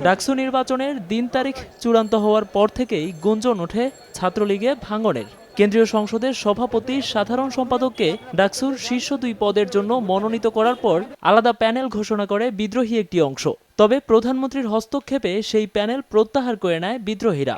ডাকসু নির্বাচনের দিন তারিখ চূড়ান্ত হওয়ার পর থেকেই গুঞ্জন ওঠে ছাত্রলীগে ভাঙনের। কেন্দ্রীয় সংসদের সভাপতি সাধারণ সম্পাদককে ডাকসুর শীর্ষ 2 পদের জন্য মনোনীত করার পর আলাদা প্যানেল ঘোষণা করে বিদ্রোহী একটি অংশ। তবে প্রধানমন্ত্রীর হস্তক্ষেপে সেই প্যানেল প্রত্যাহার করে নেয় বিদ্রোহীরা।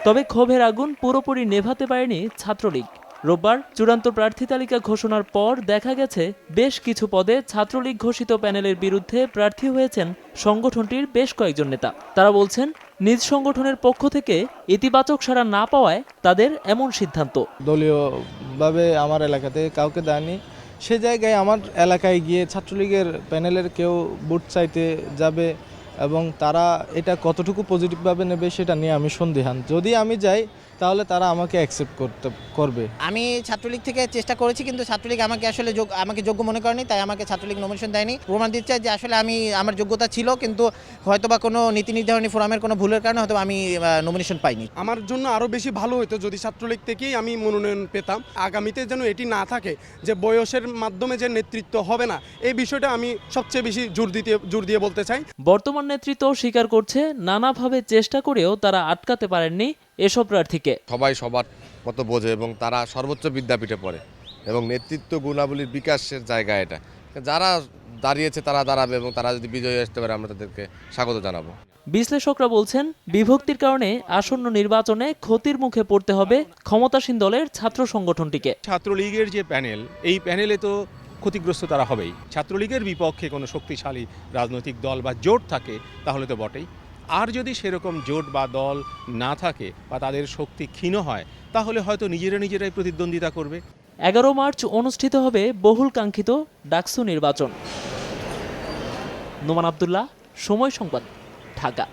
তবে ক্ষোভের আগুন পুরোপুরি নেভাতে পারেনি ছাত্রলীগ। রোববার চূড়ান্ত প্রার্থী তালিকা ঘোষণার পর দেখা গেছে বেশ কিছু পদে ছাত্রলীগ ঘোষিত প্যানেলের বিরুদ্ধে প্রার্থী হয়েছেন সংগঠনটির বেশ কয়েকজন নেতা। তারা বলছেন, নিজ সংগঠনের পক্ষ থেকে ইতিবাচক সাড়া না পাওয়ায় তাদের এমন সিদ্ধান্ত। দলীয়ভাবে আমার এলাকাতে কাউকে দেয়নি, সে জায়গায় আমার এলাকায় গিয়ে ছাত্রলীগের প্যানেলের কেউ ভোট চাইতে যাবে এবং তারা এটা কতটুকু পজিটিভভাবে নেবে সেটা নিয়ে আমি সন্দিহান। যদি আমি যাই তাহলে তারা আমাকে অ্যাকসেপ্ট করবে। আমি ছাত্রলীগ থেকে চেষ্টা করেছি, কিন্তু ছাত্রলীগ আমাকে আসলে আমাকে যোগ্য মনে করেনি, তাই আমাকে ছাত্রলীগ নমিনেশন দেয়নি। প্রমাণ দিচ্ছে যে আসলে আমার যোগ্যতা ছিল, কিন্তু হয়তোবা কোনো নীতি নির্ধারণী ফোরামের কোনো ভুলের কারণে হয়তো আমি নমিনেশন পাইনি। আমার জন্য আরও বেশি ভালো হতো যদি ছাত্রলীগ থেকেই আমি মনোনয়ন পেতাম। আগামীতে যেন এটি না থাকে যে বয়সের মাধ্যমে যে নেতৃত্ব হবে না, এই বিষয়টা আমি সবচেয়ে বেশি জোর দিয়ে বলতে চাই। বর্তমান নেতৃত্ব স্বীকার করছে, নানাভাবে চেষ্টা করেও তারা আটকাতে পারেননি এসব প্রার্থীকে। সবাই সবার মতো বোঝে এবং তারা সর্বোচ্চ বিদ্যাপীঠে পড়ে এবং নেতৃত্ব গুণাবলীর বিকাশের জায়গা এটা। যারা দাঁড়িয়েছে তারা দাঁড়াবে এবং তারা যদি বিজয়ী আসতে পারে আমরা তাদেরকে স্বাগত জানাবো। বিশ্লেষকরা বলছেন, বিভক্তির কারণে আসন্ন নির্বাচনে ক্ষতির মুখে পড়তে হবে ক্ষমতাসীন দলের ছাত্র সংগঠনটিকে। ছাত্রলীগের যে প্যানেল, এই প্যানেলে তো ক্ষতিগ্রস্ত তারা হবেই। ছাত্রলীগের বিপক্ষে কোনো শক্তিশালী রাজনৈতিক দল বা জোট থাকে তাহলে তো বটেই। আর যদি সেরকম জোট বা দল না থাকে বা তাদের শক্তি ক্ষীণ হয়, তাহলে হয়তো নিজেরাই প্রতিদ্বন্দ্বিতা করবে। 11 মার্চ অনুষ্ঠিত হবে বহুল কাঙ্ক্ষিত ডাকসু নির্বাচন। নোমান আব্দুল্লাহ, সময় সংবাদ, ঢাকা।